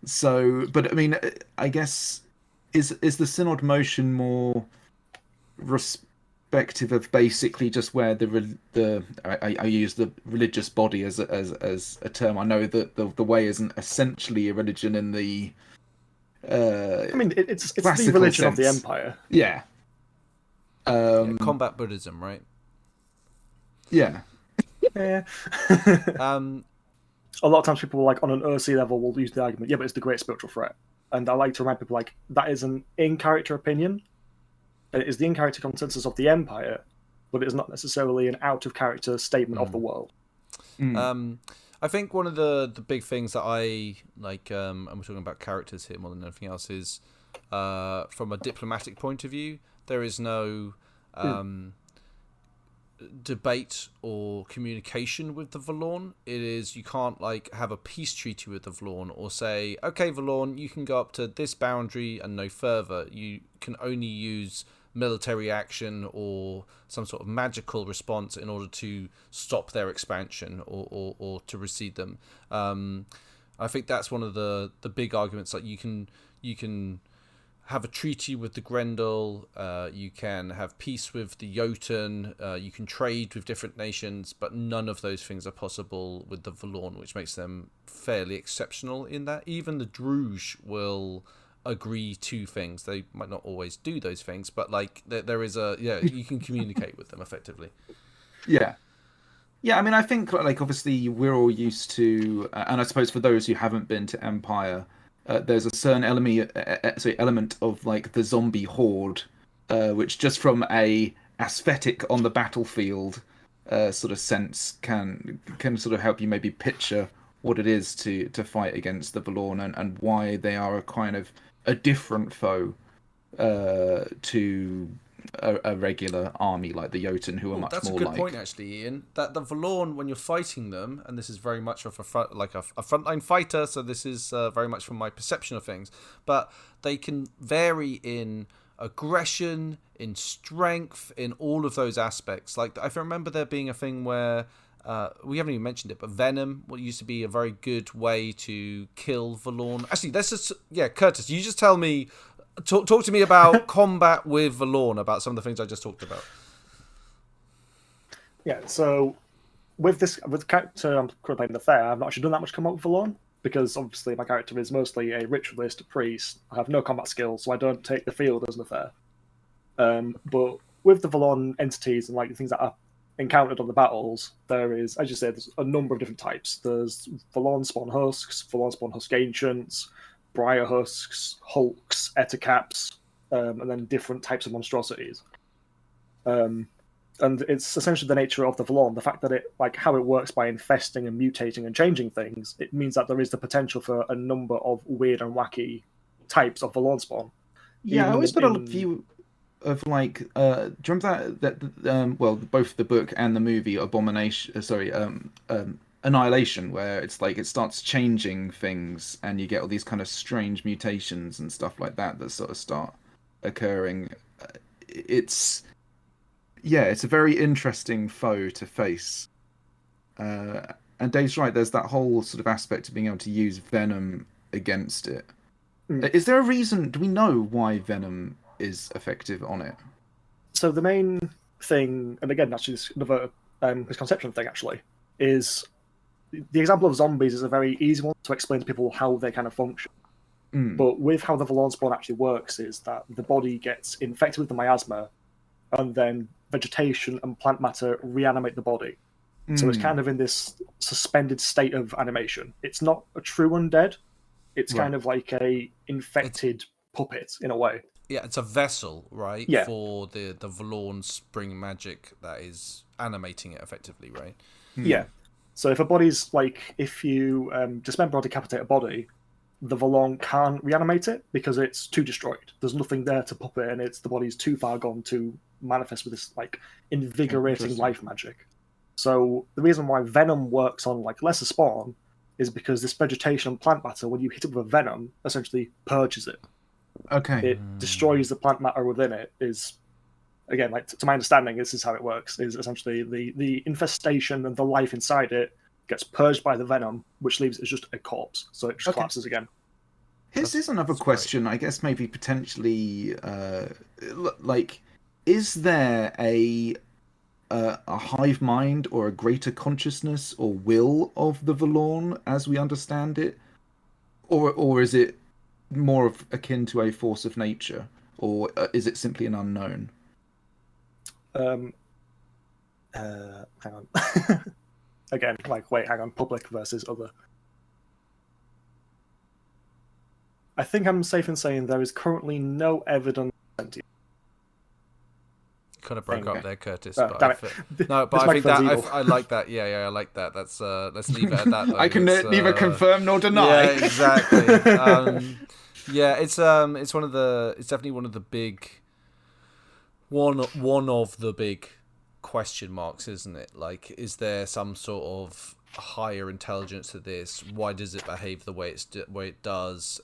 C: So, but I mean, I guess, is the Synod motion more respective of basically just where I use the religious body as a term. I know that the way isn't essentially a religion in the
B: I mean, it's the religion
C: sense
B: of the Empire.
C: Yeah.
A: Combat Buddhism, right?
C: Yeah.
B: Yeah. A lot of times people like on an earthly level will use the argument, yeah, but it's the great spiritual threat. And I like to remind people like that is an in-character opinion. It is the in-character consensus of the Empire, but it is not necessarily an out-of-character statement of the world.
A: I think one of the big things that I like, and we're talking about characters here more than anything else, is from a diplomatic point of view, there is no debate or communication with the Vallorn. It is, you can't like have a peace treaty with the Vallorn or say, okay, Vallorn, you can go up to this boundary and no further. You can only use military action or some sort of magical response in order to stop their expansion or to recede them. I think that's one of the big arguments. Like you can have a treaty with the Grendel, you can have peace with the Jotun, you can trade with different nations, but none of those things are possible with the Vallorn, which makes them fairly exceptional in that even the Druge will agree to things. They might not always do those things, but like there is you can communicate with them effectively.
C: Yeah, I mean, I think like obviously we're all used to, and I suppose for those who haven't been to Empire, there's a certain element of like the zombie horde, which just from a aesthetic on the battlefield sort of sense can sort of help you maybe picture what it is to fight against the Vallorn and why they are a kind of a different foe to a regular army like the Jotun, who are much more like...
A: That's a good point, actually, Ian. That the Vallorn, when you're fighting them, and this is very much of a frontline fighter, so this is very much from my perception of things, but they can vary in aggression, in strength, in all of those aspects. Like, I remember there being a thing where... we haven't even mentioned it, but venom, what used to be a very good way to kill Vallorn. Actually, let's just... Yeah, Kurtis, you just tell me... Talk to me about combat with Vallorn, about some of the things I just talked about.
B: Yeah, so with the character I'm currently playing the Fair, I've not actually done that much combat with Vallorn, because obviously my character is mostly a ritualist, a priest. I have no combat skills, so I don't take the field as an affair. But with the Vallorn entities and like the things that are encountered on the battles, there is, as you said, there's a number of different types. There's Vallorn spawn husks, Vallorn spawn husk ancients, briar husks, hulks, etacaps, and then different types of monstrosities. And it's essentially the nature of the Vallorn, the fact that it, like how it works by infesting and mutating and changing things, it means that there is the potential for a number of weird and wacky types of Vallorn spawn.
C: Yeah, I always got a view of like, do you remember that well, both the book and the movie Annihilation, where it's like it starts changing things and you get all these kind of strange mutations and stuff like that sort of start occurring. It's a very interesting foe to face. And Dave's right, there's that whole sort of aspect of being able to use venom against it. Is there a reason, do we know why venom is effective on it?
B: So the main thing, and again, actually, this another misconception thing actually, is the example of zombies is a very easy one to explain to people how they kind of function. But with how the Vallorn spawn actually works is that the body gets infected with the miasma, and then vegetation and plant matter reanimate the body. So it's kind of in this suspended state of animation. It's not a true undead. It's kind of like a infected puppet in a way.
A: Yeah, it's a vessel, right?
B: Yeah.
A: For the Vallorn spring magic that is animating it effectively, right?
B: Yeah. So if a body's like, if you dismember or decapitate a body, the Vallorn can't reanimate it because it's too destroyed. There's nothing there to pop it, and the body's too far gone to manifest with this like invigorating life magic. So the reason why venom works on like lesser spawn is because this vegetation and plant matter, when you hit it with a venom, essentially purges it.
C: Okay.
B: It destroys the plant matter within it. Is again, like to my understanding, this is how it works. Is essentially the infestation and the life inside it gets purged by the venom, which leaves it as just a corpse. So it just collapses again.
C: Here's another question. I guess maybe potentially, like, is there a hive mind or a greater consciousness or will of the Vallorn as we understand it, or is it more akin to a force of nature, or is it simply an unknown?
B: Hang on. Again, like, wait, hang on. Public versus other. I think I'm safe in saying there is currently no evidence.
A: Kind of broke up there, Kurtis.
B: Damn
A: But
B: it.
A: no, but I think that I like that. Yeah, I like that. That's let's leave it at that. Though.
C: I can neither confirm nor deny.
A: Yeah, exactly. Yeah, it's definitely one of the big one of the big question marks, isn't it? Like, is there some sort of higher intelligence to this? Why does it behave the way it does?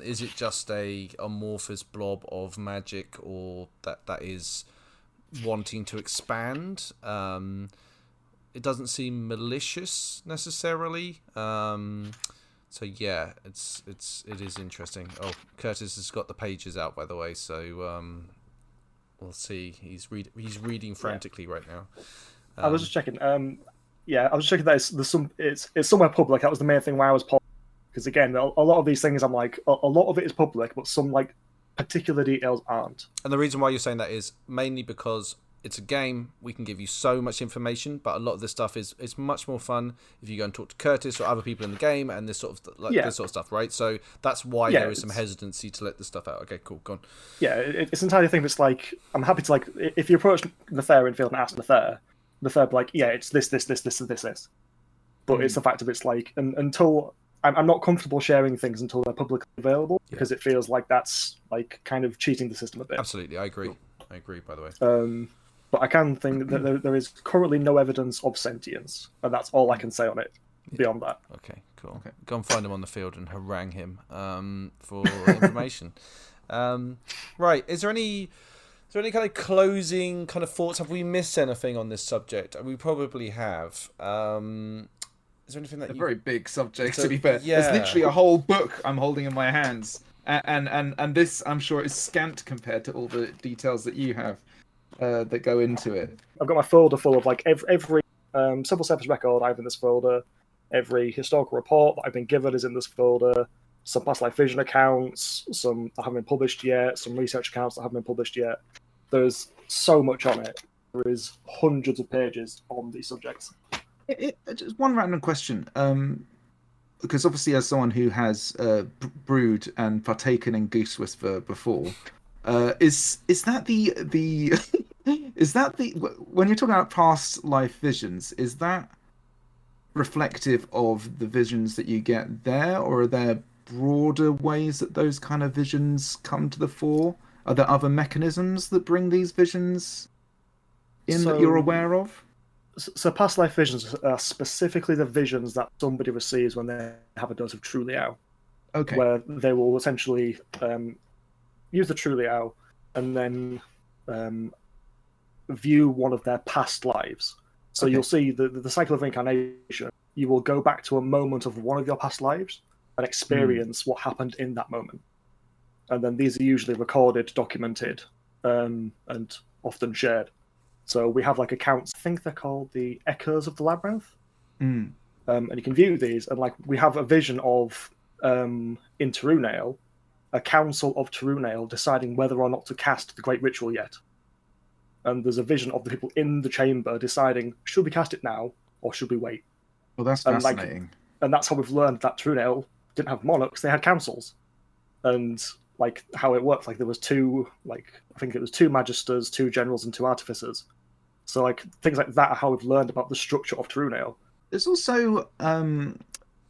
A: Is it just a amorphous blob of magic, or that is wanting to expand? It doesn't seem malicious necessarily. So yeah, it is interesting. Oh, Kurtis has got the pages out, by the way, so we'll see. He's reading frantically right now.
B: I was just checking. I was checking that it's somewhere public. That was the main thing why I was paused. Because again, a lot of these things, I'm like, a lot of it is public, but some like particular details aren't.
A: And the reason why you're saying that is mainly because it's a game. We can give you so much information, but a lot of this stuff is much more fun if you go and talk to Kurtis or other people in the game and this sort of this sort of stuff, right? So that's why there is some hesitancy to let this stuff out. Okay, cool, go on.
B: Yeah, it's entirely a thing that's like, I'm happy to, like, if you approach Nether in field and ask Nether be like, yeah, it's this, and this. But it's the fact of it's like, until I'm not comfortable sharing things until they're publicly available, because it feels like that's like kind of cheating the system a bit.
A: Absolutely, I agree. I agree, by the way.
B: But I can think that there is currently no evidence of sentience, and that's all I can say on it. Beyond that,
A: okay, cool. Okay. Go and find him on the field and harangue him for information. Right, is there any kind of closing kind of thoughts? Have we missed anything on this subject? We probably have. Is there anything that
C: a very big subject, to be fair? Yeah. There's literally a whole book I'm holding in my hands, and this, I'm sure, is scant compared to all the details that you have that go into it.
B: I've got my folder full of like every civil service record I have in this folder. Every historical report that I've been given is in this folder. Some past life vision accounts, some that haven't been published yet, some research accounts that haven't been published yet. There's so much on it. There is hundreds of pages on these subjects.
C: Just one random question, because obviously, as someone who has brewed and partaken in Goose Whisper before, is that the is that the when you're talking about past life visions, is that reflective of the visions that you get there, or are there broader ways that those kind of visions come to the fore? Are there other mechanisms that bring these visions in that you're aware of?
B: So past life visions are specifically the visions that somebody receives when they have a dose of True Liao.
C: Okay.
B: Where they will essentially use the True Liao and then view one of their past lives. So you'll see the cycle of reincarnation. You will go back to a moment of one of your past lives and experience what happened in that moment. And then these are usually recorded, documented, and often shared. So we have like accounts, I think they're called the Echoes of the Labyrinth. And you can view these, and like we have a vision of, in Tarunail, a council of Tarunail deciding whether or not to cast the Great Ritual yet. And there's a vision of the people in the chamber deciding, should we cast it now, or should we wait?
C: Well, that's fascinating.
B: And that's how we've learned that Tarunail didn't have monarchs, they had councils. And like how it works. Like there was two, like I think it was 2 magisters, 2 generals, and 2 artificers. So like things like that are how we've learned about the structure of Trunale.
C: There's also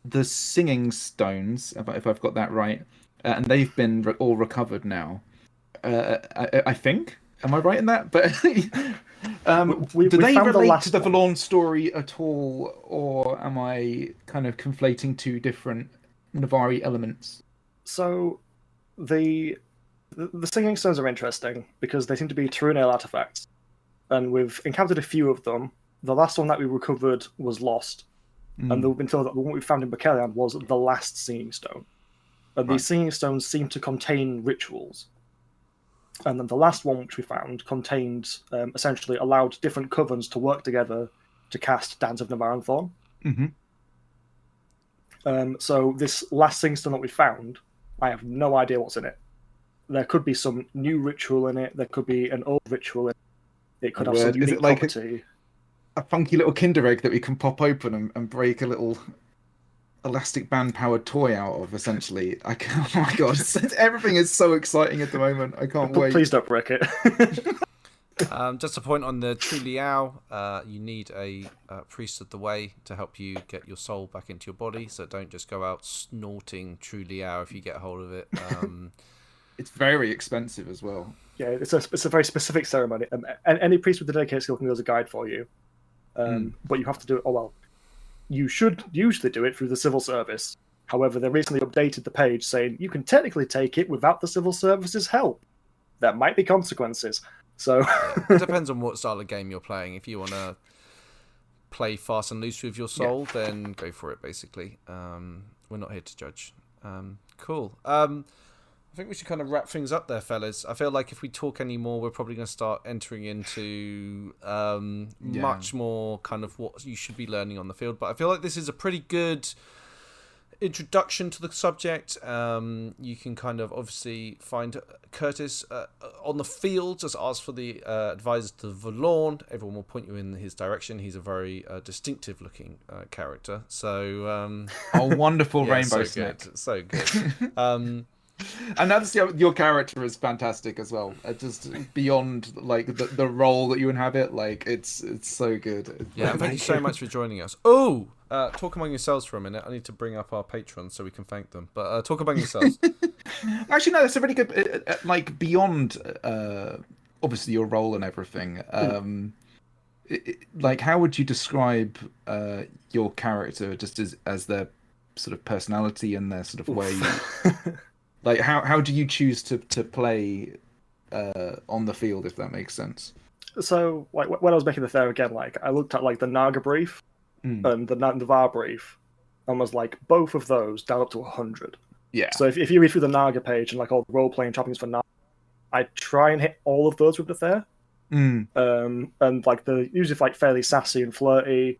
C: the singing stones, if I've got that right, and they've been all recovered now. I think. Am I right in that? But do they relate to the Vallorn story at all, or am I kind of conflating 2 different Navari elements?
B: So the singing stones are interesting because they seem to be Trunale artifacts, and we've encountered a few of them. The last one that we recovered was lost, and we've been told that the one we found in Bacalian was the last singing stone. And these singing stones seem to contain rituals. And then the last one which we found contained, essentially allowed different covens to work together to cast Dance of Navaran Thorn. So this last singing stone that we found, I have no idea what's in it. There could be some new ritual in it. There could be an old ritual in it. It could have some unique property.
C: A funky little Kinder Egg that we can pop open and break a little elastic band powered toy out of, essentially. Oh my god, everything is so exciting at the moment. I can't wait.
B: Please don't break it.
A: Just a point on the True Liao, you need a priest of the way to help you get your soul back into your body, so don't just go out snorting True Liao if you get a hold of it.
C: It's very expensive as well.
B: Yeah, it's a very specific ceremony, and any priest with the dedicated skill can go as a guide for you. But you have to do it. Oh well, you should usually do it through the civil service. However, they recently updated the page saying you can technically take it without the civil service's help. There might be consequences. So
A: it depends on what style of game you're playing. If you want to play fast and loose with your soul, then go for it. Basically, we're not here to judge. Cool. I think we should kind of wrap things up there, fellas. I feel like if we talk any more, we're probably going to start entering into much more kind of what you should be learning on the field. But I feel like this is a pretty good introduction to the subject. You can kind of obviously find Kurtis on the field. Just ask for the advisor to the Vallorn. Everyone will point you in his direction. He's a very distinctive looking character. So
C: wonderful rainbow snake.
A: So good.
C: And that's your character is fantastic as well. Just beyond like the role that you inhabit, like it's so good.
A: Yeah, thank you so much for joining us. Oh, talk among yourselves for a minute. I need to bring up our patrons so we can thank them. But talk among yourselves.
C: Actually, no, that's a really good. Like beyond, obviously your role and everything. Like, how would you describe your character just as their sort of personality and their sort of way? Like, how do you choose to play on the field, if that makes sense?
B: So, like, when I was making the fair again, like, I looked at, like, the Naga brief and the Navar brief, and was like, both of those down up to 100.
C: Yeah.
B: So if you read through the Naga page and, like, all the role-playing trappings for Naga, I try and hit all of those with the fair. And, like, they're usually, like, fairly sassy and flirty.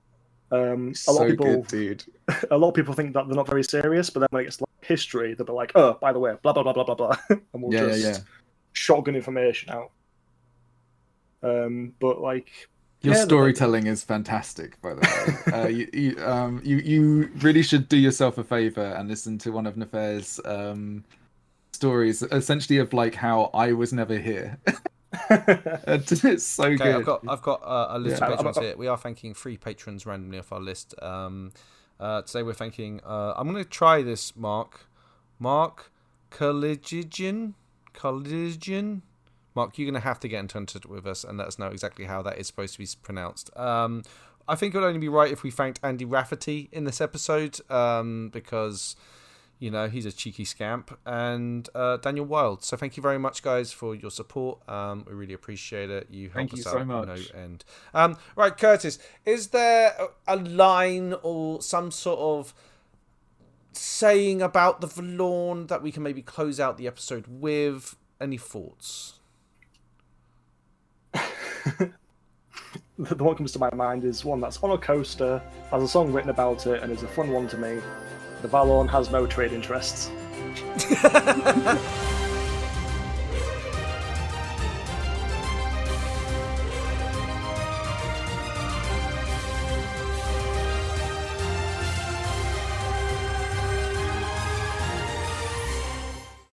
B: A lot of people,
C: good, dude.
B: A lot of people think that they're not very serious, but then when it gets to, like, history, they'll be like, "Oh, by the way, blah blah blah blah blah blah," and we'll just shotgun information out. But like,
C: your storytelling is fantastic, by the way. You really should do yourself a favor and listen to one of Nefair's stories, essentially of like how I was never here. It's so good.
A: I've got a list of patrons here. We are thanking 3 patrons randomly off our list. Today we're thanking. I'm going to try this. Mark Colligian. Mark, you're going to have to get in touch with us and let us know exactly how that is supposed to be pronounced. I think it would only be right if we thanked Andy Rafferty in this episode because, you know, he's a cheeky scamp, and Daniel Wild. So thank you very much, guys, for your support. We really appreciate it. You help us out so much. No end. Right, Kurtis, is there a line or some sort of saying about the Vallorn that we can maybe close out the episode with? Any thoughts?
B: The one that comes to my mind is one that's on a coaster, has a song written about it, and is a fun one to me. The Vallorn has no trade interests.